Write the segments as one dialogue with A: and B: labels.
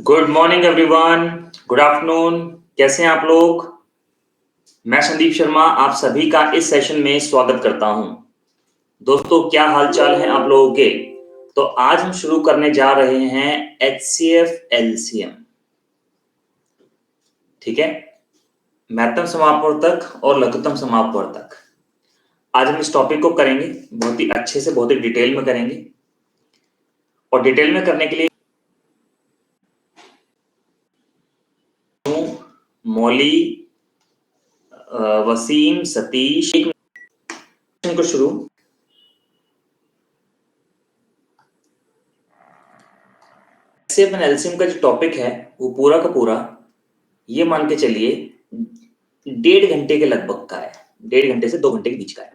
A: Good morning everyone, good afternoon. कैसे हैं आप लोग? मैं संदीप शर्मा आप सभी का इस सेशन में स्वागत करता हूं। दोस्तों, क्या हालचाल है आप लोगों के? तो आज हम शुरू करने जा रहे हैं एचसीएफ एलसीएम। ठीक है, महत्तम समापवर्तक और लघुत्तम समापवर्तक। आज हम इस टॉपिक को करेंगे बहुत ही अच्छे से, बहुत ही डिटेल में करेंगे। और डिटेल में करने के लिए मौली, वसीम, सतीश को शुरू। एचसीएफ एंड एलसीएम का जो टॉपिक है वो पूरा का पूरा ये मान के चलिए 1.5 घंटे के लगभग का है, 1.5 घंटे से 2 घंटे के बीच का है।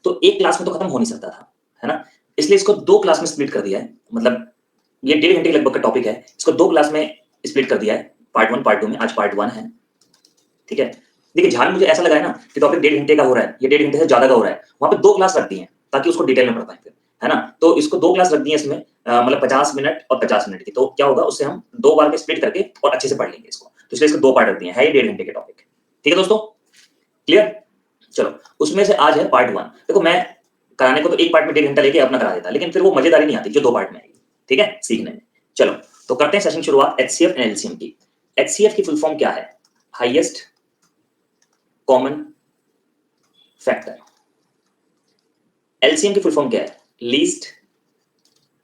A: तो एक क्लास में तो खत्म हो नहीं सकता था, है ना? इसलिए इसको 2 क्लास में स्प्लिट कर दिया है। मतलब ये 1.5 घंटे के लगभग का टॉपिक है, इसको 2 क्लास में स्प्लिट कर दिया है, पार्ट 1 पार्ट 2 में। आज पार्ट 1 है, ठीक है। देखिए, जहां मुझे ऐसा लगा है ना कि टॉपिक 1.5 घंटे का हो रहा है, ये 1.5 घंटे से ज्यादा का हो रहा है, वहां पे 2 क्लास रख दी है ताकि उसको डिटेल में पढ़ पाए फिर, है ना? तो इसको 2 क्लास रख दी है इसमें, मतलब 50 मिनट और 50 मिनट की। तो क्या होगा, उससे हम 2 बार में स्प्लिट करके और अच्छे से पढ़ लेंगे इसको। तो इसलिए इसको 2 पार्ट रख दिए हैं, ये 1.5 घंटे के टॉपिक। ठीक है दोस्तों, क्लियर? चलो, उसमें से आज है पार्ट 1। देखो, मैं कराने को तो एक पार्ट में 1.5 घंटा लेके अपना करा देता, लेकिन फिर वो मजेदारी नहीं आती जो 2 पार्ट में आएगी। ठीक है, सीखने में। चलो, तो करते हैं सेशन शुरुआत एचसीएफ एंड एलसीएम की। एचसीएफ की फुल फॉर्म क्या है? Highest common factor. एलसीएम की फुल फॉर्म क्या है? Least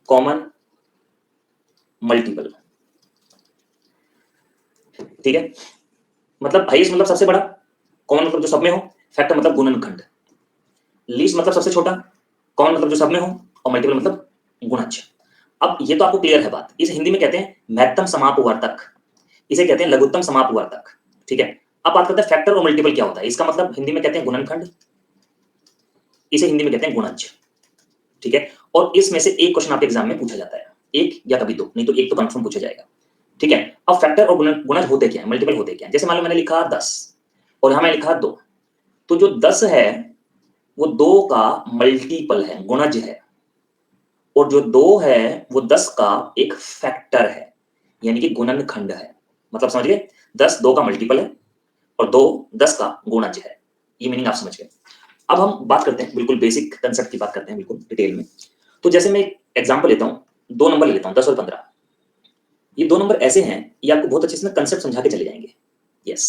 A: common multiple. ठीक है, मतलब हाईएस्ट मतलब सबसे बड़ा, कॉमन मतलब जो सब में हो, फैक्टर मतलब गुणनखंड, लीस्ट मतलब सबसे छोटा, कॉमन मतलब जो सब में हो, और मल्टीपल मतलब गुणज। अब ये तो आपको क्लियर है बात। इसे हिंदी में कहते हैं महत्तम समापवर्तक, इसे कहते हैं लघुत्तम समापवर्तक। ठीक है, अब बात करते हैं फैक्टर और मल्टीपल क्या होता है। इसका मतलब हिंदी में कहते हैं गुणनखंड, इसे हिंदी में कहते हैं गुणज। ठीक है, और इसमें से एक क्वेश्चन आपके एग्जाम में पूछा जाता है, एक या कभी 2, नहीं तो एक तो कंफर्म पूछा जाएगा। ठीक है, अब फैक्टर और गुणज होते क्या है, मल्टीपल होते क्या है? जैसे मान लो मैंने लिखा 10 और यहां मैंने लिखा 2, तो जो 10 है वो 2 का मल्टीपल है, गुणज है, और जो 2 है वो 10 का एक फैक्टर है, यानी कि गुणनखंड है। मतलब समझ गए, 10 2 का मल्टीपल है और 2 10 का गुणज है। ये मीनिंग आप समझ गए। अब हम बात करते हैं, बिल्कुल बेसिक कंसेप्ट की बात करते हैं, बिल्कुल डिटेल में। तो जैसे मैं एक एग्जांपल लेता हूं, 2 नंबर ले लेता हूं, 10 और 15। ये 2 नंबर ऐसे हैं, ये आपको बहुत अच्छे से कंसेप्ट समझा के चले जाएंगे। यस,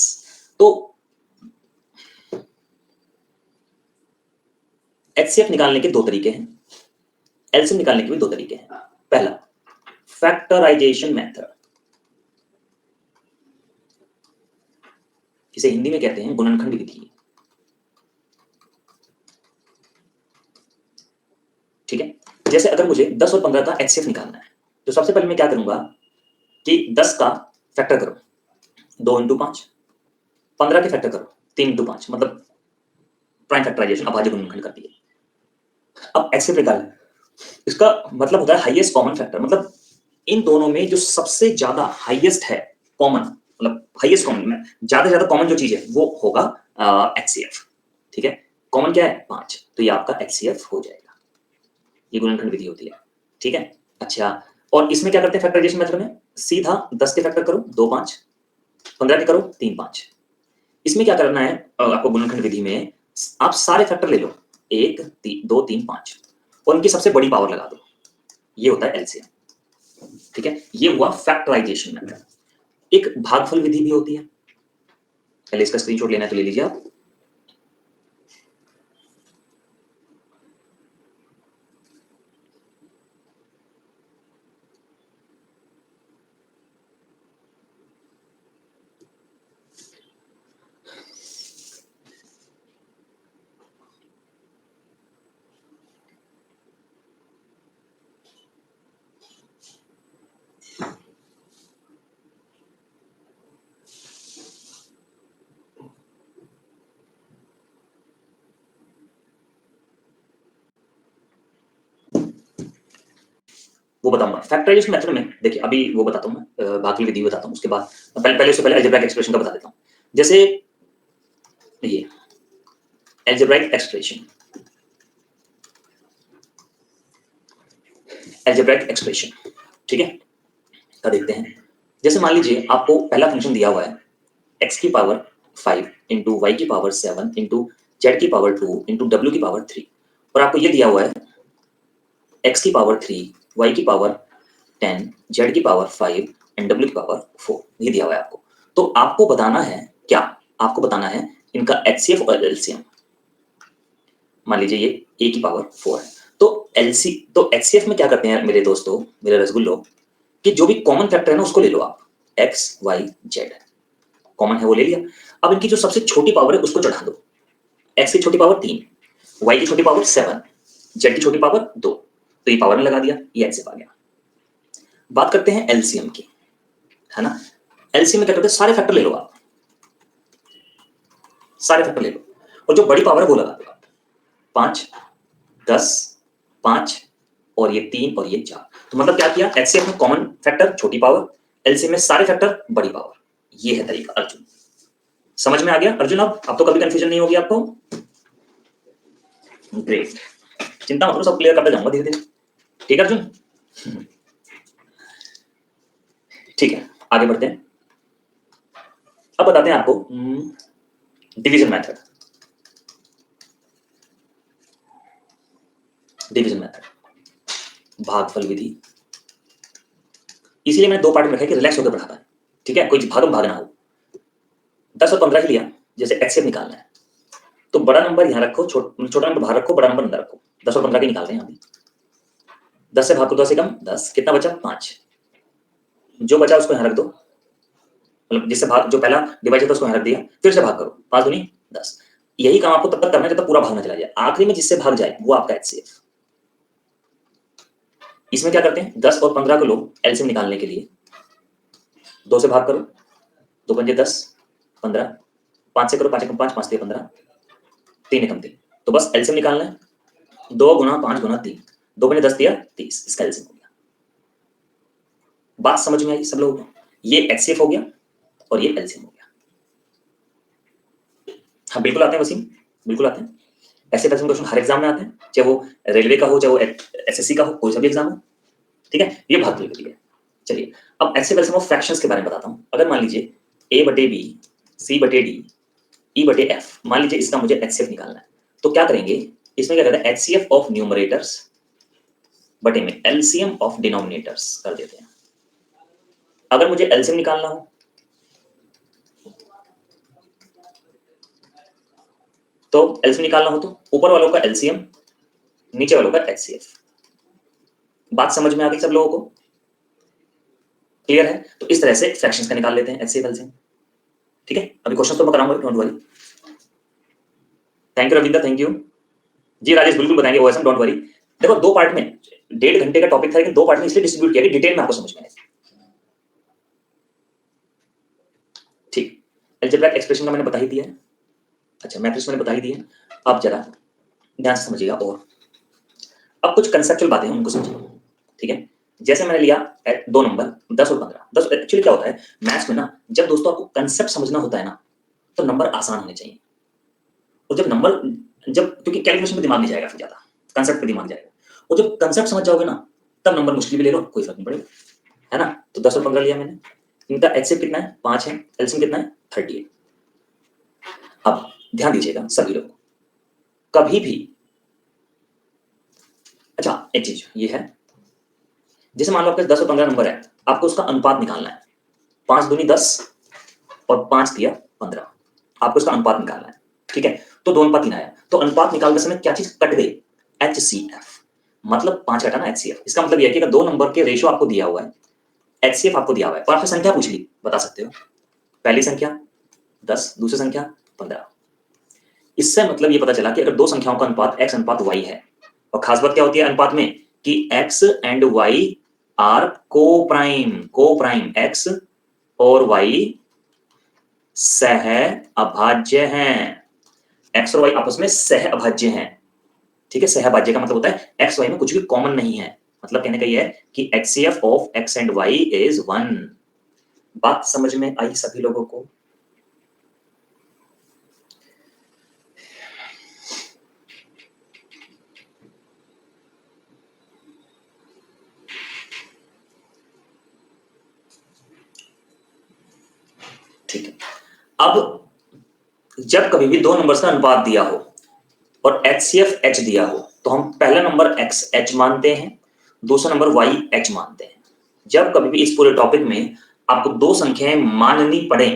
A: तो एचसीएफ निकालने के 2 तरीके हैं, एलसीएम निकालने के भी 2 तरीके हैं। पहला, फैक्टराइजेशन मेथड, इसे हिंदी में कहते हैं गुणनखंड विधि। ठीक है, जैसे अगर मुझे 10 और 15 का एचसीएफ निकालना है, तो सबसे पहले मैं क्या करूंगा कि 10 का फैक्टर करो 2 × 5, 15 के फैक्टर करो 3 × 5, मतलब प्राइम फैक्टराइजेशन, अभाज्य गुणनखंड कर दिए। अब एचसीएफ निकाल, इसका मतलब होता है हाईएस्ट कॉमन फैक्टर, मतलब इन दोनों में जो सबसे ज्यादा हाईएस्ट है कॉमन, मतलब हाईएस्ट कॉमन में ज्यादा से ज्यादा कॉमन जो चीज है वो होगा एचसीएफ। ठीक है, कॉमन क्या है? 5, तो ये आपका एचसीएफ हो जाएगा। ये गुणनखंड विधि होती है। ठीक है, अच्छा, और इसमें क्या करते हैं फैक्टराइजेशन मेथड में? सीधा 10 के फैक्टर करो 2 5, 15 के करो 3 5। इसमें क्या करना है आपको गुणनखंड विधि में? आप सारे फैक्टर ले लो, 1 2 3 5, और उनकी सबसे बड़ी पावर लगा दो। ये होता है एलसीएम। ठीक है, ये हुआ फैक्टराइजेशन मेथड। एक भागफल विधि भी होती है, पहले इसका स्क्रीनशॉट लेना है तो ले लीजिए आप। वो बताऊंगा फैक्टराइजेशन मेथड में। देखिए, अभी वो बताता हूं मैं, भागफल विधि बताता हूं, उसके बाद पहले उससे पहले अलजेब्रिक एक्सप्रेशन का बता देता हूं। जैसे ये अलजेब्रिक एक्सप्रेशन, अलजेब्रिक एक्सप्रेशन, ठीक है, का देखते हैं। जैसे मान लीजिए आपको पहला फंक्शन दिया हुआ है x की पावर 5 इंटू वाई की पावर 7 इंटू जेड की पावर 2 इंटू डब्ल्यू की पावर 3, और आपको ये दिया हुआ है x की पावर 3, y की पावर 10, z की पावर 5 एंड w की पावर 4, ये दिया हुआ है आपको। तो आपको बताना है क्या, आपको बताना है इनका HCF और LCM। मान लीजिए ये a की पावर 4 है, तो HCF में क्या करते हैं मेरे दोस्तों, मेरे रसगुल्लो, कि जो भी कॉमन फैक्टर है ना उसको ले लो आप, x y z कॉमन है वो ले लिया। अब इनकी जो सबसे छोटी पावर है उसको चढ़ा दो, x की छोटी पावर 3, y की छोटी पावर 7, z की छोटी पावर 2, तो ये पावर में लगा दिया, ये HCF आ गया। बात करते हैं LCM की, है ना। LCM में क्या करते हैं, सारे फैक्टर ले लो आप, सारे फैक्टर ले लो, और जो बड़ी पावर है वो लगा दो आप, 5, 10, 5 और ये 3 और ये 4। तो मतलब क्या किया, HCF में कॉमन फैक्टर छोटी पावर, LCM में सारे फैक्टर बड़ी पावर। ये है तरीका अर्जुन, समझ में आ गया अर्जुन? अब तो कभी कंफ्यूजन नहीं होगी आपको। ग्रेट, चिंता मत करो, सब क्लियर करता जाऊंगा धीरे धीरे, ठीक है अर्जुन? ठीक है, आगे बढ़ते हैं। अब बताते हैं आपको डिवीजन मेथड। डिवीजन मेथड, भागफल विधि। इसीलिए मैंने 2 पार्ट में रखा है कि रिलैक्स होकर पढ़ाता है, ठीक है, कोई भागम भाग ना हो। 10 और 15 ही लिया, जैसे HCF निकालना है तो बड़ा नंबर यहाँ रखो, छोटा नंबर बाहर रखो, बड़ा नंबर अंदर रखो। 10 और 15 के निकाल रहे हैं अभी। 10 से भाग को 10 से कम 10, कितना बचा 5, जो बचा उसको यहाँ रख दो, मतलब जिससे भाग, जो पहला डिवाइड था उसको यहाँ रख दिया, फिर से भाग करो, 5 दूनी 10। यही काम आपको तब तक करना है जब तक पूरा भाग ना चला जाए, आखिरी में जिससे भाग जाए वो आपका HCF। इसमें क्या करते हैं, 10 और 15 को लो LCM निकालने के लिए, 2 से भाग करो, 2 पंजे 10, 15, 5 से करो, 5 एकम 5, 5 तिया 15, 3 एकम 3, तो बस LCM निकालना है, 2 गुना 5 गुना 3, 2 पंजे 10 तिया 30, इसका LCM हो गया। बात समझ में आई सब लोगों को? ये HCF हो गया और ये LCM हो गया। हाँ बिल्कुल आते हैं वसीम, बिल्कुल आते हैं। ऐसे पैसे क्वेश्चन हर एग्जाम में आते हैं, चाहे वो रेलवे का हो, चाहे वो SSC का हो, कोई सा भी एग्जाम हो, ठीक है। ये भागफल विधि है। चलिए अब ऐसे वैसे मैं फ्रैक्शंस के बारे में बताता हूँ। अगर मान लीजिए A/B, C/D, E/F, मान लीजिए इसका मुझे HCF निकालना है, तो क्या करेंगे, इसमें क्या करते हैं, HCF ऑफ न्यूमरेटर्स बटे में LCM ऑफ डिनोमिनेटर्स कर देते हैं। अगर मुझे LCM निकालना हो तो LCM निकालना हो तो ऊपर वालों का LCM, नीचे वालों का HCF। बात समझ में आ गई सब लोगों को? क्लियर है? तो इस तरह से फ्रैक्शंस का निकाल लेते हैं HCF LCM, ठीक है। अभी क्वेश्चन तो मैं कराऊंगा, don't worry. Thank you Ravindra, thank you ji. Rajesh बिल्कुल बताएंगे OSM, डोंट वरी। देखो 2 पार्ट में, 1.5 घंटे का टॉपिक था, लेकिन 2 पार्ट में इसलिए डिस्ट्रीब्यूट किया कि डिटेल में आपको समझ में आए। ठीक, अलजेब्रिक एक्सप्रेशन का मैंने बता ही दिया है। अच्छा, मैट्रिक्स मैंने बता ही दिया है। अब जरा ध्यान से समझिएगा, और अब कुछ कंसेप्चुअल बातें हैं उनको समझिए, ठीक है। जैसे मैंने लिया 2 नंबर 10 और 15। 10 एक्चुअली क्या होता है मैथ्स में ना, जब दोस्तों आपको कंसेप्ट समझना होता है ना, तो नंबर आसान होने चाहिए। और जब नंबर, जब क्योंकि कैलकुलेशन पे दिमाग नहीं जाएगा फिर ज्यादा, कंसेप्ट पे दिमाग जाएगा, और जब कंसेप्ट समझ जाओगे ना, तब नंबर मुश्किल भी ले लो, कोई फर्क नहीं पड़ेगा, है ना। तो 10 और 15 लिया मैंने, इनका HCF कितना है 5 है, LCM कितना है 30 है। अब ध्यान दीजिएगा सभी लोग, कभी भी, अच्छा एक चीज ये है, जैसे मान लो आपके 10 और 15 नंबर है, आपको उसका अनुपात निकालना है, 5 दूनी 10 और 5 दिया 15, आपको इसका अनुपात निकालना है, ठीक है। तो 2 अनुपात 3 आया, तो अनुपात निकालते समय क्या चीज कट गई, HCF, मतलब 5 घटाना HCF। इसका मतलब यह है कि अगर 2 नंबर के रेशियो आपको दिया हुआ है, HCF आपको दिया हुआ है, और आपसे संख्या पूछ ली, बता सकते हो, पहली संख्या 10, दूसरी संख्या 15। इससे मतलब ये पता चला कि अगर 2 संख्याओं का अनुपात x अनुपात y है, और खास बात क्या होती है अनुपात में, कि x एंड y आर को प्राइम, x और y सह अभाज्य हैं, x और y आपस में सह अभाज्य हैं, ठीक है। सह अभाज्य का मतलब होता है x y में कुछ भी कॉमन नहीं है, मतलब कहने का ये है कि HCF of x and y is 1। बात समझ में आई सभी लोगों को? अब जब कभी भी दो नंबर्स का अनुपात दिया हो और HCF H दिया हो तो हम पहला नंबर X H मानते हैं, दूसरा नंबर Y H मानते हैं। जब कभी भी इस पूरे टॉपिक में आपको दो संख्याएं माननी पड़े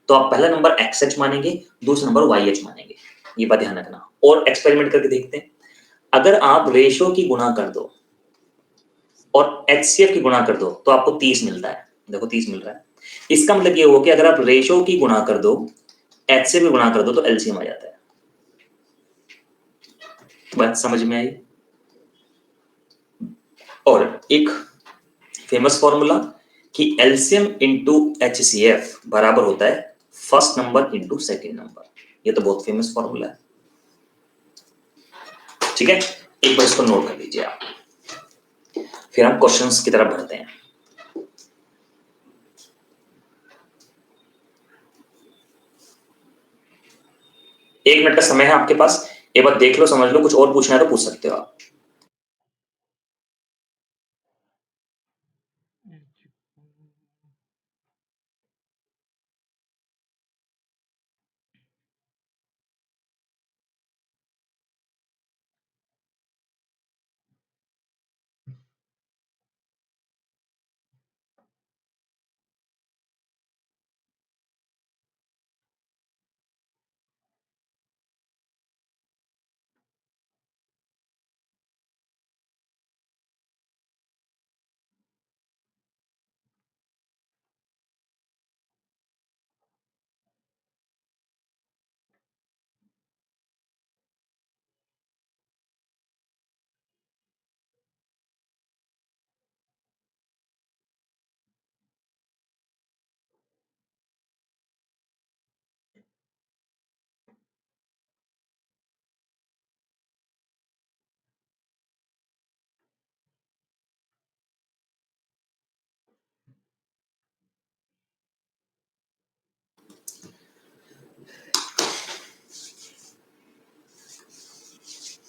A: तो आप पहला नंबर XH मानेंगे, दूसरा नंबर YH मानेंगे। ये बात ध्यान रखना। और एक्सपेरिमेंट करके देखते हैं। अगर आप रेशो की गुणा कर दो और HCF की गुणा कर दो तो आपको 30 मिलता है। देखो 30 मिल रहा है। इसका मतलब ये हो कि अगर आप रेशो की गुणा कर दो, H से भी गुणा कर दो तो LCM आ जाता है। बात समझ में आई? और एक फेमस फॉर्मूला कि LCM इंटू HCF बराबर होता है first number into second number. ये तो बहुत फेमस फॉर्मूला है। ठीक है, एक बार इसको नोट कर लीजिए आप, फिर हम क्वेश्चंस की तरफ बढ़ते हैं। एक मिनट का समय है आपके पास, एक बार देख लो, समझ लो, कुछ और पूछना है तो पूछ सकते हो आप।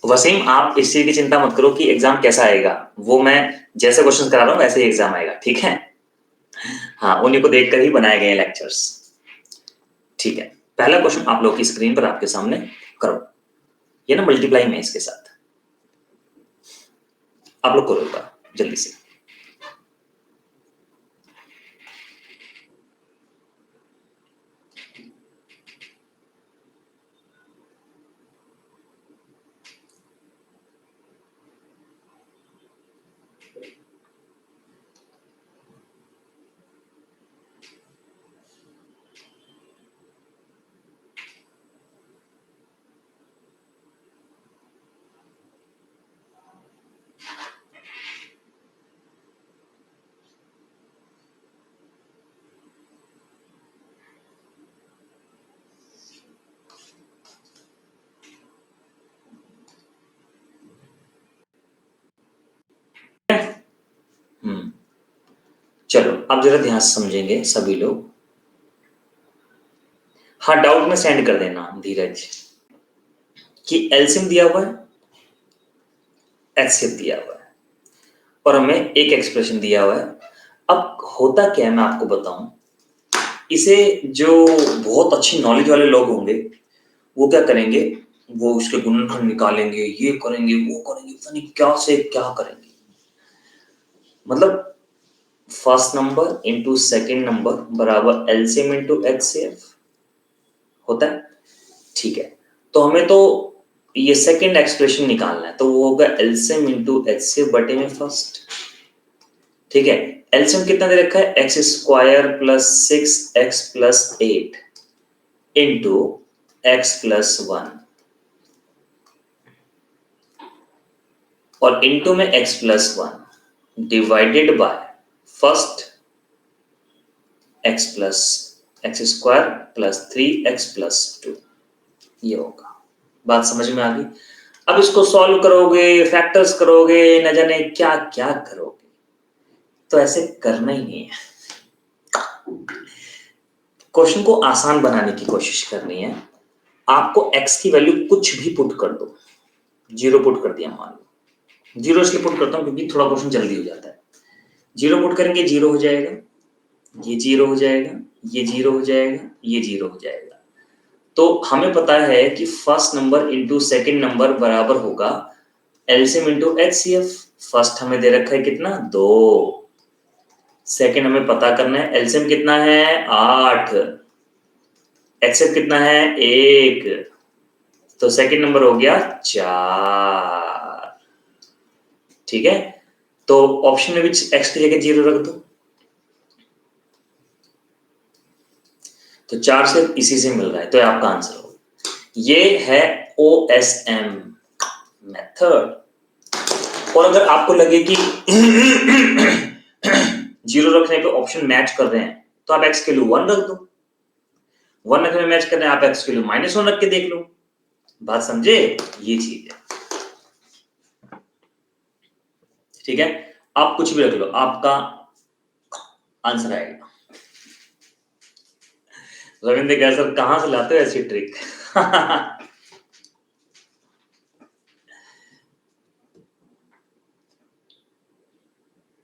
A: वसीम, आप इस चीज की चिंता मत करो कि एग्जाम कैसा आएगा, वो मैं जैसे क्वेश्चन करा रहा हूँ वैसे ही एग्जाम आएगा। ठीक है, हाँ, उन्हीं को देखकर ही बनाए गए लेक्चर्स। ठीक है, पहला क्वेश्चन आप लोग की स्क्रीन पर आपके सामने करो। ये ना मल्टीप्लाई में इसके साथ आप लोग करो एक बार जल्दी से। चलो अब जरा ध्यान से समझेंगे सभी लोग। हाँ, डाउट में सेंड कर देना धीरज कि एलसीएम दिया हुआ है, एचसीएफ दिया हुआ है और हमें एक एक्सप्रेशन दिया हुआ है। अब होता क्या है मैं आपको बताऊं, इसे जो बहुत अच्छी नॉलेज वाले लोग होंगे वो क्या करेंगे, वो उसके गुणनखंड निकालेंगे, ये करेंगे वो करेंगे, पता नहीं क्या से क्या करेंगे। मतलब first number into second number बराबर एलसीएम इंटू एचसीएफ होता है। ठीक है, तो हमें तो ये सेकेंड एक्सप्रेशन निकालना है, तो वो होगा एलसीएम इंटू एचसीएफ बटे में फर्स्ट। ठीक है, एलसीएम कितना दे रखा है, x square plus 6x plus 8 into x plus 1 और इंटू में x plus 1 divided by first x plus x square plus 3x plus 2। ये होगा। बात समझ में आ गई? अब इसको सॉल्व करोगे, फैक्टर्स करोगे, न जाने क्या क्या करोगे, तो ऐसे करना ही नहीं है। क्वेश्चन को आसान बनाने की कोशिश करनी है। आपको x की वैल्यू कुछ भी पुट कर दो, 0 पुट कर दिया मान लो, 0 इसलिए पुट करता हूं क्योंकि थोड़ा क्वेश्चन जल्दी हो जाता है। 0 पुट करेंगे 0 हो जाएगा, ये 0 हो जाएगा, ये 0 हो जाएगा, ये 0 हो जाएगा। तो हमें पता है कि first number into second number बराबर होगा एलसीएम इंटू एचसीएफ। फर्स्ट हमें दे रखा है कितना 2, सेकंड हमें पता करना है एलसीएम कितना है 8, एचसीएफ कितना है 1, तो सेकंड नंबर हो गया 4। ठीक है, तो ऑप्शन में भी एक्स की जगह 0 रख दो, तो 4 से इसी से मिल रहा है, तो ये आपका आंसर हो। ये है ओएसएम मेथड। और अगर आपको लगे कि 0 रखने पे ऑप्शन मैच कर रहे हैं, तो आप एक्स के लिए 1 रख दो। 1 रखने में मैच कर रहे हैं, आप एक्स के लिए -1 रख के देख लो। बात समझे? ये चीज है। ठीक है, आप कुछ भी रख लो, आपका आंसर आएगा। रविंद्र कह सर कहां से लाते हो ऐसी ट्रिक?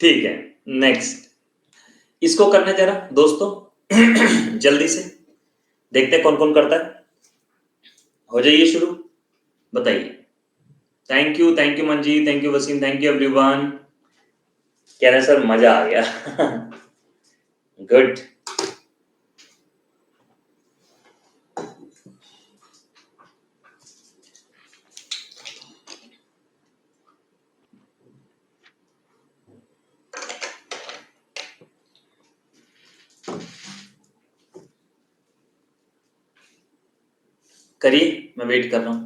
A: ठीक है, नेक्स्ट इसको करने जरा दोस्तों जल्दी से देखते हैं कौन कौन करता है। हो जाइए शुरू, बताइए। Thank you Manji, thank you Waseem, thank you everyone. कह रहे सर मजा आ गया। गुड। करिए, मैं वेट कर रहा हूं।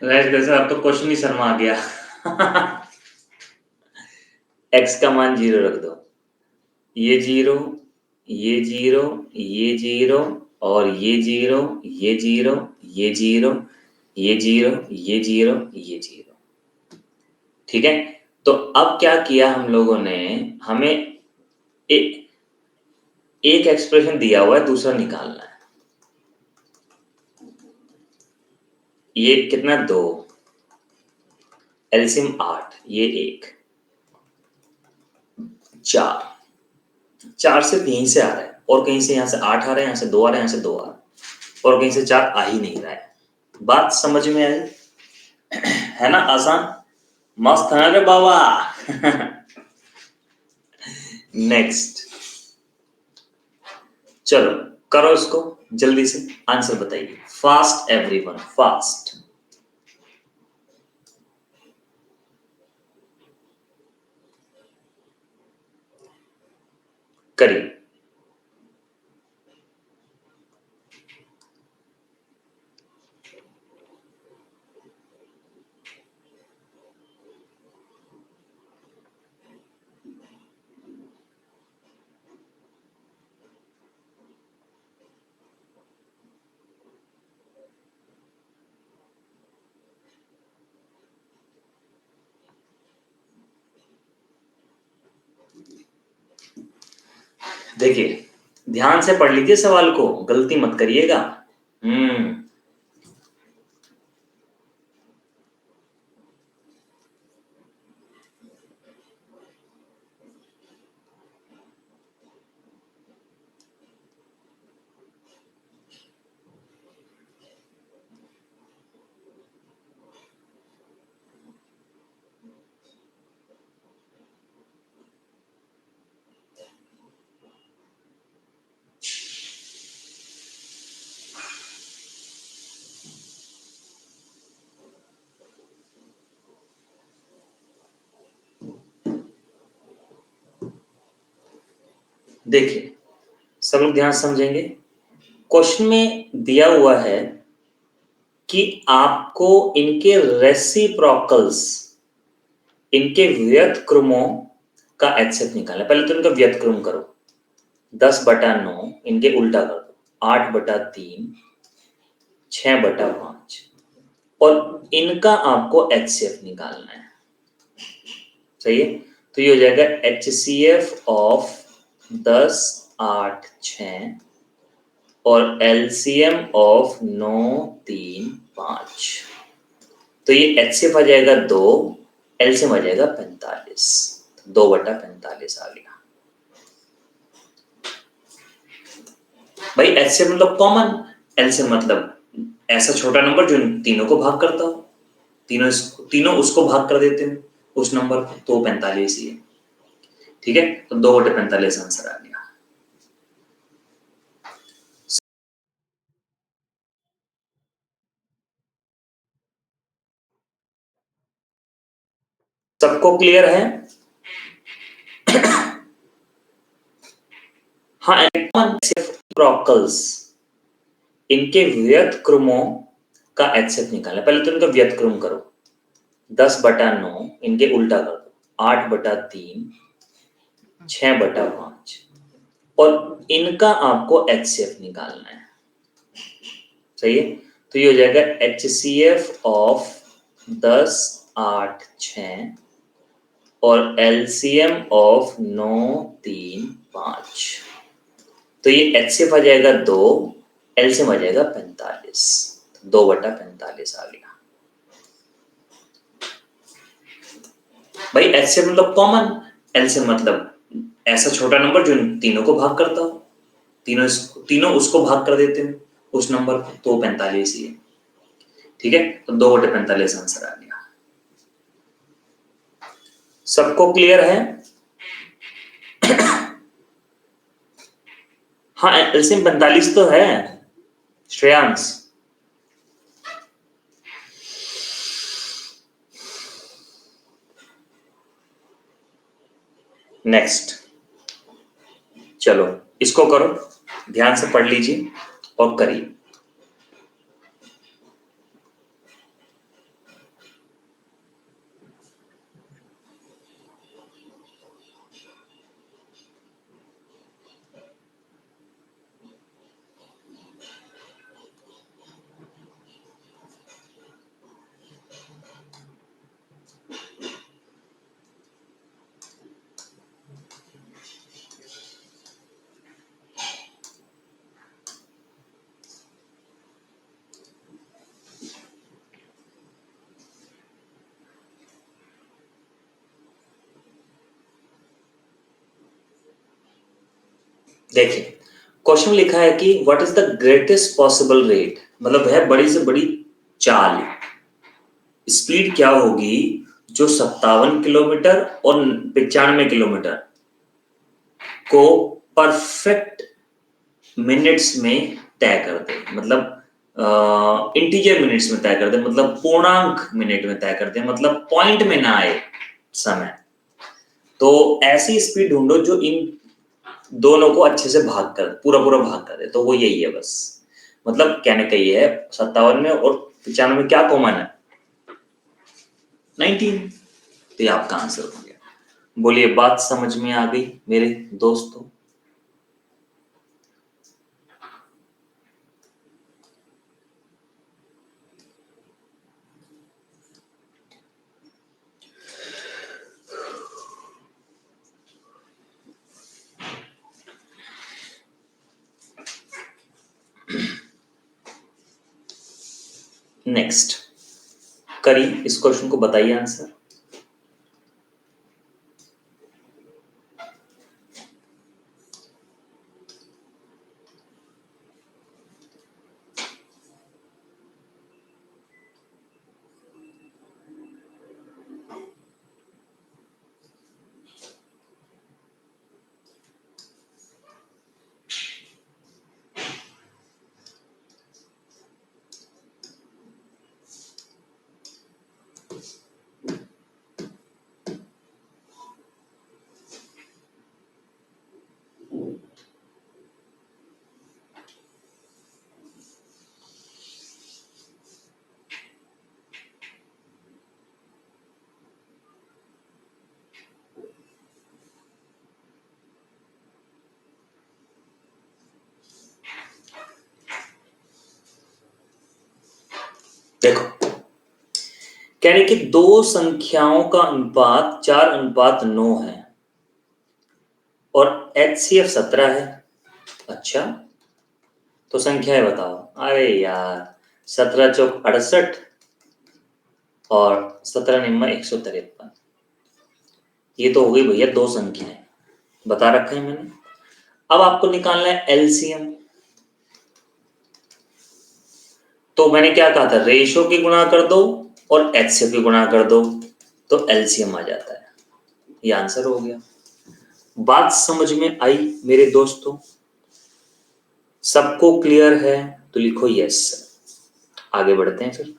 A: वैसे अब तो क्वेश्चन ही शर्मा आ गया। एक्स का मान 0 रख दो, ये 0, ये 0, ये 0 और ये 0, ये 0, ये 0, ये 0, ये 0, ये 0। ठीक है, तो अब क्या किया हम लोगों ने, हमें एक एक्सप्रेशन दिया हुआ है, दूसरा निकालना है। ये कितना 2, एलसीएम 8, ये 1, 4 सिर्फ यहीं से आ रहा है, और कहीं से यहाँ से 8 आ रहा है, यहाँ से 2 आ रहा है, यहाँ से 2 आ रहा है, और कहीं से 4 आ ही नहीं रहा है। बात समझ में आई? है ना आसान? मस्त है रे बाबा। नेक्स्ट, चलो करो इसको जल्दी से, आंसर बताइए फास्ट एवरीवन, फास्ट। करिए। देखिए, ध्यान से पढ़ लीजिए सवाल को, गलती मत करिएगा। हम्म, देखिए सब लोग ध्यान से समझेंगे। क्वेश्चन में दिया हुआ है कि आपको इनके रेसिप्रोकल्स, इनके व्यतक्रमों का एचसीएफ निकालना है। पहले तो इनका व्यतक्रम करो, 10/9 इनके उल्टा कर दो, 8/3, 6/5 और इनका आपको एचसीएफ निकालना है। सही है, तो ये हो जाएगा एचसीएफ ऑफ 10, 8, 6 और एलसीएम ऑफ 9, 3, 5। तो ये एचसीएफ आ जाएगा 2, एलसीएम आ जाएगा 45, 2/45 आ गया। भाई एचसीएफ मतलब कॉमन, एलसीएम मतलब ऐसा छोटा नंबर जो इन तीनों को भाग करता हो, तीनों उसको भाग कर देते हैं उस नंबर को, तो 45 ही है। ठीक है, तो 2/45 आंसर आ गया। सबको क्लियर है? हाँ, रेसिप्रोकल्स, इनके व्यतक्रमों का एचसीएफ निकालना है। पहले तो इनका व्यतक्रम करो, 10/9 इनके उल्टा कर दो, 8/3, 6/5 और इनका आपको एचसीएफ निकालना है। सही है, तो ये हो जाएगा एचसीएफ ऑफ 10, 8, 6 और एलसीएम ऑफ 9, 3, 5। तो ये एचसीएफ आ जाएगा 2, एलसीएम आ जाएगा 45, 2/45 आ गया। भाई एचसीएफ मतलब कॉमन, एलसीएम मतलब ऐसा छोटा नंबर जो इन तीनों को भाग करता हो, तीनों उसको भाग कर देते हैं उस नंबर को, तो 45 ही है। ठीक है, तो 2/45 आंसर आ गया। सबको क्लियर है? हाँ, एलसीएम 45 तो है श्रेयांश। नेक्स्ट, चलो इसको करो, ध्यान से पढ़ लीजिए और करिए। देखिए क्वेश्चन लिखा है कि what is the greatest possible rate, मतलब वह बड़ी से बड़ी चाल, स्पीड क्या होगी जो 57 किलोमीटर और 95 किलोमीटर को परफेक्ट मिनट्स में तय कर दे, मतलब इंटीजर मिनट्स में तय कर दे, मतलब पूर्णांक मिनट में तय कर दे, मतलब पॉइंट में ना आए समय। तो ऐसी स्पीड ढूंढो जो इन दोनों को अच्छे से भाग कर, पूरा पूरा भाग कर दे, तो वो यही है बस। मतलब कहने का ये है 57 में और 95 में क्या कॉमन है? 19। तो ये आपका आंसर हो गया। बोलिए, बात समझ में आ गई मेरे दोस्तों? नेक्स्ट करिए, इस क्वेश्चन को बताइए आंसर। देखो, कह रहे कि दो संख्याओं का अनुपात 4:9 है और HCF 17 है। अच्छा, तो संख्याएं बताओ। अरे यार, 17 चौक 68 और 17 निम्मा 153। ये तो हो गई भैया दो संख्याएं, बता रखा है मैंने। अब आपको निकालना है एलसीएम। तो मैंने क्या कहा था, रेशो की गुणा कर दो और एचसीएफ की गुणा कर दो तो एलसीएम आ जाता है। ये आंसर हो गया। बात समझ में आई मेरे दोस्तों? सबको क्लियर है तो लिखो यस। आगे बढ़ते हैं फिर।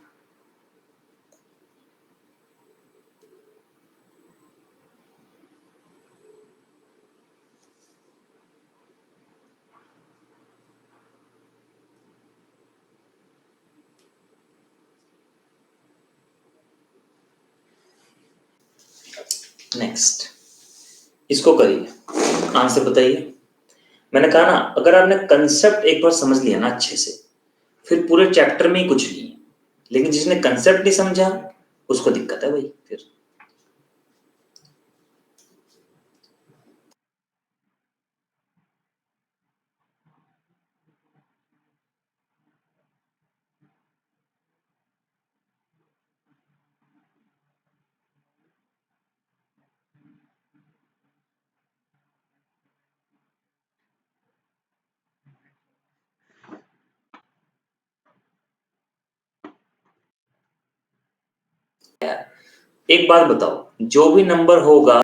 A: नेक्स्ट, इसको करिए, आंसर बताइए। मैंने कहा ना, अगर आपने कंसेप्ट एक बार समझ लिया ना अच्छे से, फिर पूरे चैप्टर में ही कुछ नहीं है। लेकिन जिसने कंसेप्ट नहीं समझा उसको दिक्कत है भाई फिर। एक बात बताओ, जो भी नंबर होगा,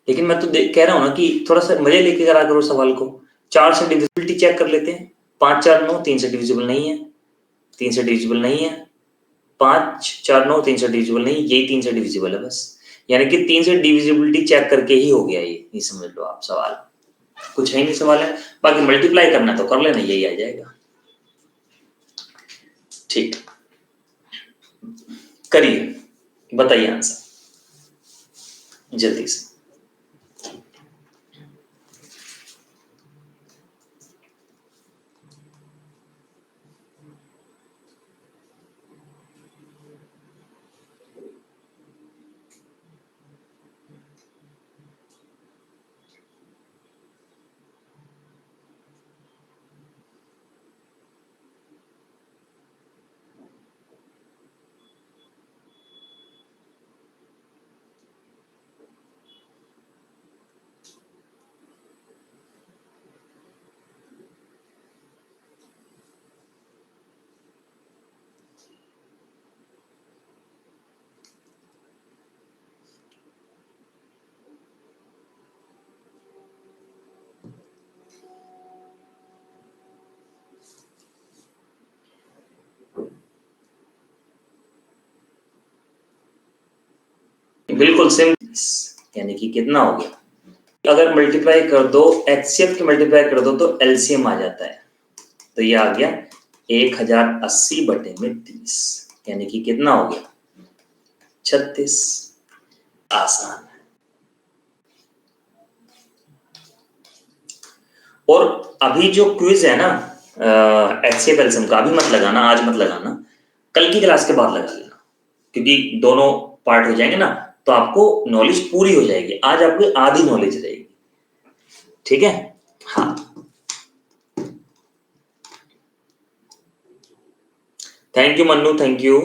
A: लेकिन मैं तो कह रहा हूं ना कि थोड़ा सा मजे लेके करा करो सवाल को। 4 से डिविजिबिलिटी चेक कर लेते हैं। 5 4 9 3 से डिविजिबल नहीं है, 3 से डिविजिबल नहीं है। 5 4 9 3 से डिविजिबल नहीं, यही 3 से डिविजिबल है बस। यानी कि 3 से डिविजिबिलिटी चेक करके ही हो गया ये समझ लो आप सवाल। कुछ है नहीं सवाल है। बाकी मल्टीप्लाई करना तो कर लेना, यही आ जाएगा। ठीक, करिए, बताइए आंसर जल्दी से। बिल्कुल सिंपल, यानी कि कितना हो गया? अगर मल्टीप्लाई कर दो, एचसीएफ की मल्टीप्लाई कर दो तो एलसीएम आ जाता है। तो ये आ गया 1080 बटे में 30, यानी कि कितना हो गया? 36। आसान है। और अभी जो क्विज है ना एचसीएफ एलसीएम का, अभी मत लगाना, आज मत लगाना, कल की क्लास के बाद लगा लेना, क्योंकि दोनों पार्ट हो जाएंगे ना, तो आपको नॉलेज पूरी हो जाएगी। आज आपकी आधी नॉलेज रहेगी। ठीक है? हाँ, thank you Mannu, thank you.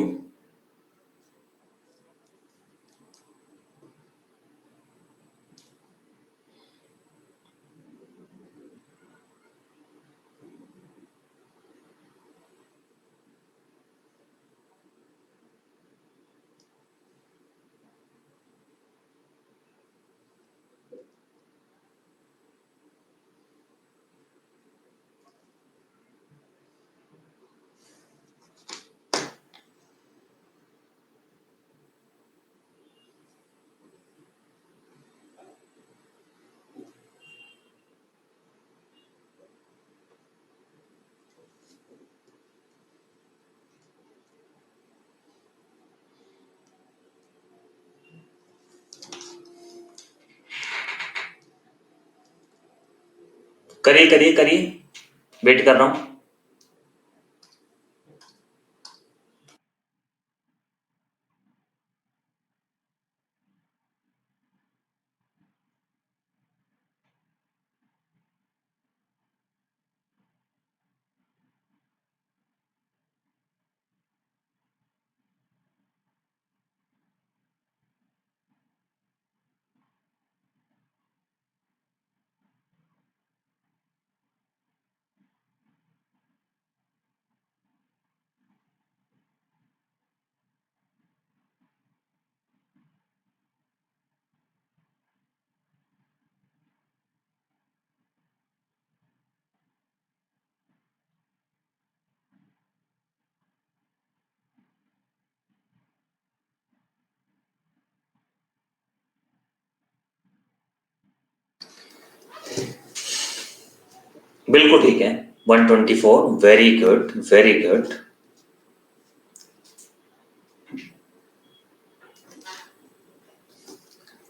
A: करिए करिए करिए, वेट कर रहा हूं। बिल्कुल ठीक है, 124, वेरी गुड वेरी गुड।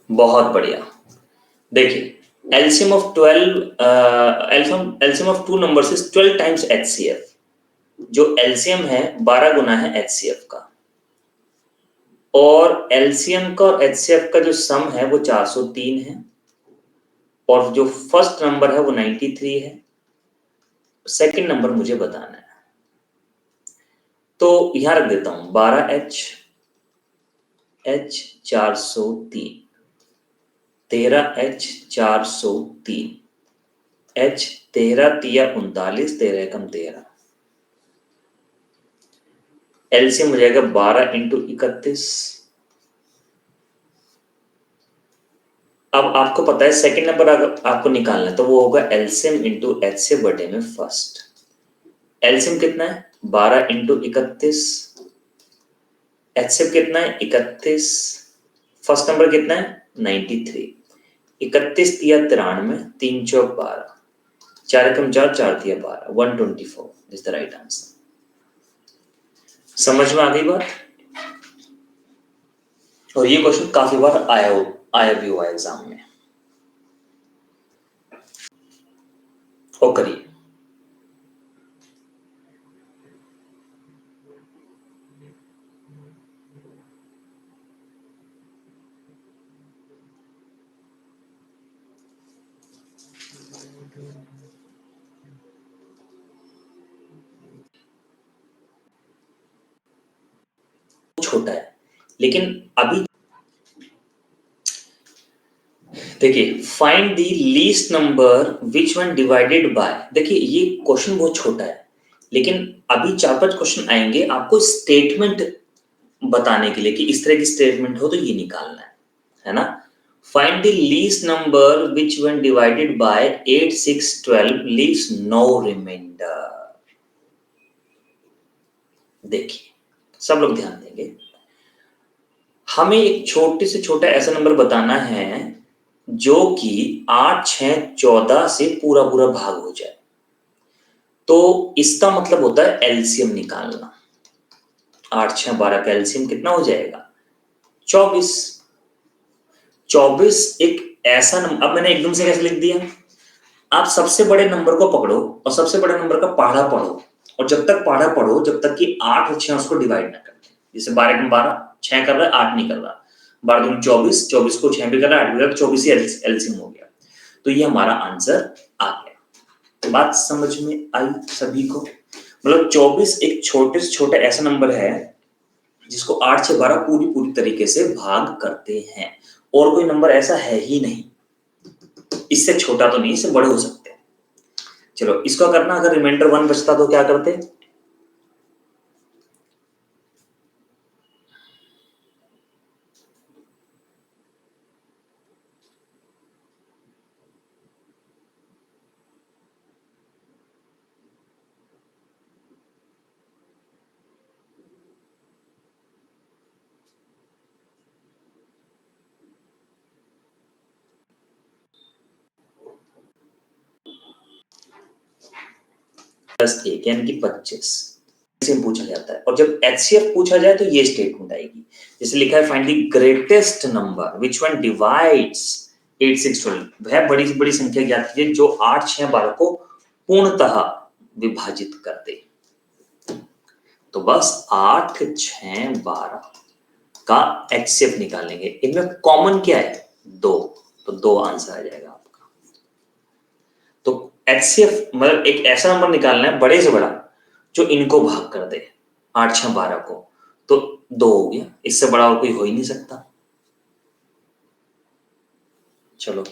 A: बहुत बढ़िया। देखिए LCM of 12 LCM of two numbers is 12 times HCF. जो एलसीएम है 12 गुना है एचसीएफ का, और एलसीएम का और एचसीएफ का जो सम है वो 403 है, और जो फर्स्ट नंबर है वो 93 है। सेकंड नंबर मुझे बताना है, तो यहां रख देता हूं 12H, H 403, 13H 403, H 13 तिया 39, 13 एकम 13। एलसीएम हो जाएगा 12 इंटू 31। अब आपको पता है सेकंड नंबर अगर आपको निकालना है तो वो होगा एलसीएम इंटू एच से बटे में फर्स्ट। एलसीएम कितना है 12 इंटू 31, एचसीएफ कितना है 31, फर्स्ट नंबर कितना है 93, 31 तिया 93, 3 चौक 12, 4 एकम 4, 4 तिया 12, 124 इज द राइट आंसर। समझ में आ गई बात? और ये क्वेश्चन काफी बार आया भी हुआ एग्जाम में। और करिए। छोटा है लेकिन अभी देखिए, find the least number which when divided bye. देखिए ये क्वेश्चन बहुत छोटा है, लेकिन अभी 4-5 क्वेश्चन आएंगे आपको स्टेटमेंट बताने के लिए कि इस तरह की स्टेटमेंट हो तो ये निकालना है ना। Find the least number which when divided by 8, 6, 12 leaves no remainder. देखिए सब लोग ध्यान देंगे, हमें एक छोटे से छोटा ऐसा नंबर बताना है जो कि 8, 6, 14 से पूरा पूरा भाग हो जाए। तो इसका मतलब होता है एलसीएम निकालना। 8, 6, 12 का एलसीएम कितना हो जाएगा 24। 24 एक ऐसा नंबर, अब मैंने एकदम से कैसे लिख दिया, आप सबसे बड़े नंबर को पकड़ो और सबसे बड़े नंबर का पहाड़ा पढ़ो, और जब तक पहाड़ा पढ़ो जब तक कि 8 और 6 उसको डिवाइड ना कर दे। जैसे 12 में 12, 6 कर रहा है 8 नहीं कर रहा, 12 दूनी 24, 24 को 6 भी कर रहा है 8 भी कर रहा है, 24 ही एलसीएम हो गया। तो ये हमारा आंसर आ गया। बात समझ में आई सभी को? मतलब 24 एक छोटे से छोटा ऐसा नंबर है जिसको 8 से 12 पूरी पूरी तरीके से भाग करते हैं, और कोई नंबर ऐसा है ही नहीं। इससे छोटा तो नहीं, इससे बड़े हो सकते हैं। चलो इसका करना, अगर रिमाइंडर 1 बचता तो क्या करते? +1 यानी कि 25 से पूछा जाता है, और जब एचसीएफ पूछा जाए तो ये स्टेटमेंट आएगी। जैसे लिखा है find the greatest number which one divides 8, 6, 12। वह बड़ी से बड़ी संख्या ज्ञात कीजिए जो 8, 6, 12 को पूर्णतः विभाजित कर दे। तो बस 8, 6, 12 का एचसीएफ निकालेंगे। इनमें कॉमन क्या है 2, तो 2 आंसर आ जाएगा आपका। तो एचसीएफ मतलब एक ऐसा नंबर निकालना है बड़े से बड़ा जो इनको भाग कर दे, 8, 6, 12 को, तो 2 हो गया, इससे बड़ा और कोई हो ही नहीं सकता। चलो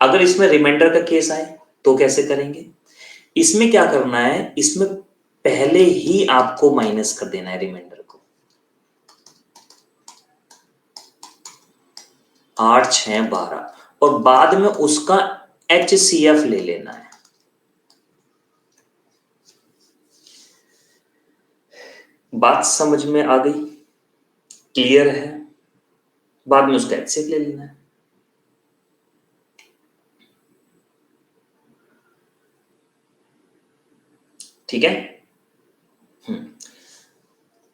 A: अगर इसमें रिमाइंडर का केस आए तो कैसे करेंगे? इसमें क्या करना है, इसमें पहले ही आपको माइनस कर देना है रिमाइंडर को। 8, 6, 12 और बाद में उसका एचसीएफ ले लेना है। बात समझ में आ गई? क्लियर है? बाद में उसका एचसीएफ ले लेना है। ठीक है।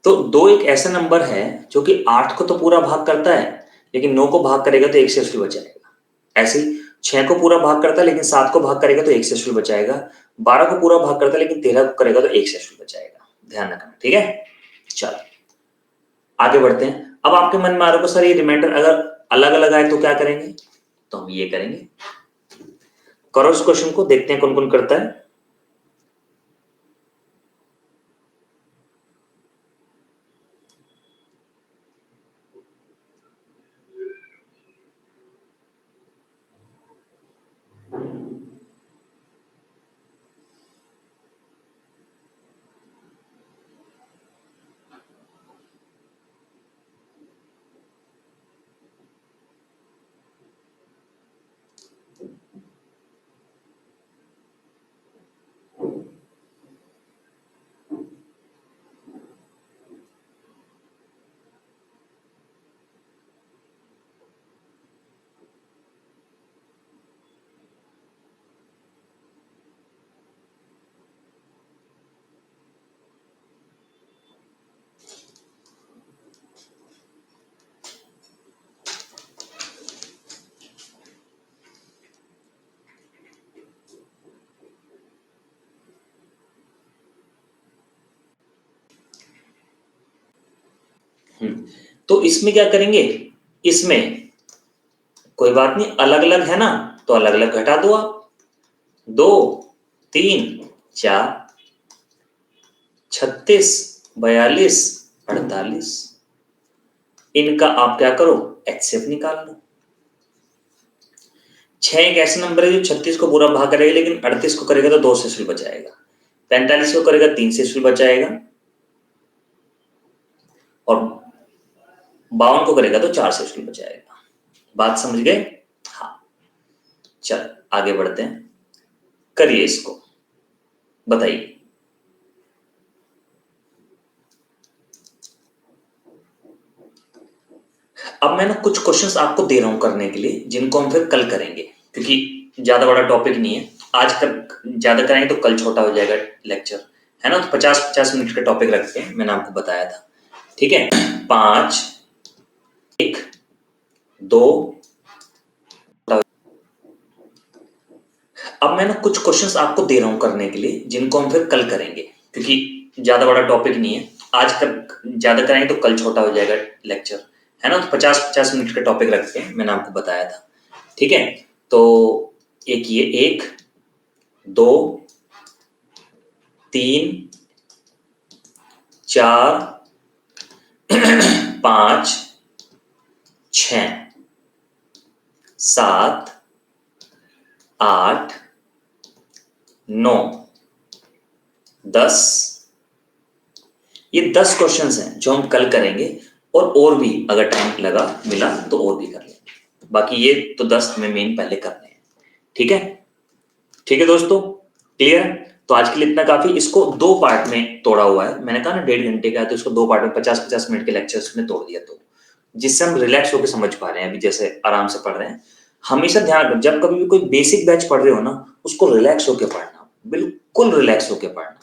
A: तो 2 एक ऐसा नंबर है जो कि 8 को तो पूरा भाग करता है, लेकिन 9 को भाग करेगा तो 1 से शुरू बचाएगा। ऐसे ही 6 को पूरा भाग करता है, लेकिन 7 को भाग करेगा तो 1 से शुरू बचाएगा। 12 को पूरा भाग करता है, लेकिन 13 को करेगा तो 1 से शुरू बचाएगा। ध्यान रखना, ठीक है। चलो आगे बढ़ते हैं। अब आपके मन में आ रहा होगा सर ये रिमाइंडर अगर अलग अलग आए तो क्या करेंगे, तो हम ये करेंगे। करो इस क्वेश्चन को, देखते हैं कौन कौन करता है। तो इसमें क्या करेंगे, इसमें कोई बात नहीं, अलग अलग है ना, तो अलग अलग घटा दो आप। 2 3 4 36 42 48, इनका आप क्या करो, एचसीएफ निकाल लो। 6 एक ऐसा नंबर है जो 36 को पूरा भाग करेगा, लेकिन 38 को करेगा तो 2 से शुरू बचाएगा। 45 को करेगा 3 से शुरू बचाएगा, और 52 को करेगा तो 4 से शुरू बचाएगा। बात समझ गए? हाँ। चल आगे बढ़ते हैं, करिए इसको, बताइए। अब मैं ना कुछ क्वेश्चंस आपको दे रहा हूं करने के लिए, जिनको हम फिर कल करेंगे, क्योंकि ज्यादा बड़ा टॉपिक नहीं है। आज ज्यादा करेंगे तो कल छोटा हो जाएगा लेक्चर, है ना। तो 50-50 मिनट का टॉपिक रखते हैं, मैंने आपको बताया था, ठीक है। 5 1 2। अब मैं ना कुछ क्वेश्चंस आपको दे रहा हूं करने के लिए, जिनको हम फिर कल करेंगे, क्योंकि ज्यादा बड़ा टॉपिक नहीं है। आज ज्यादा करेंगे तो कल छोटा हो जाएगा लेक्चर, है ना। तो 50-50 मिनट का टॉपिक रखते हैं, मैंने आपको बताया था, ठीक है। तो एक ये 1 2 3 4 5 6 7 8 9 10, ये 10 क्वेश्चंस हैं जो हम कल करेंगे, और भी अगर टाइम लगा मिला तो और भी कर लेंगे। बाकी ये तो 10 में मेन पहले करने हैं, ठीक है। ठीक है दोस्तों, क्लियर? तो आज के लिए इतना काफी। इसको 2 पार्ट में तोड़ा हुआ है, मैंने कहा ना 1.5 घंटे का है, तो इसको 2 पार्ट में 50-50 मिनट के लेक्चर्स में तोड़ दिया, तो जिससे हम रिलैक्स होकर समझ पा रहे हैं, अभी जैसे आराम से पढ़ रहे हैं। हमेशा ध्यान रखना, जब कभी भी कोई बेसिक बैच पढ़ रहे हो ना, उसको रिलैक्स होकर पढ़ना, बिल्कुल रिलैक्स होकर पढ़ना,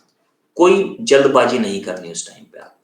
A: कोई जल्दबाजी नहीं करनी उस टाइम पे आप।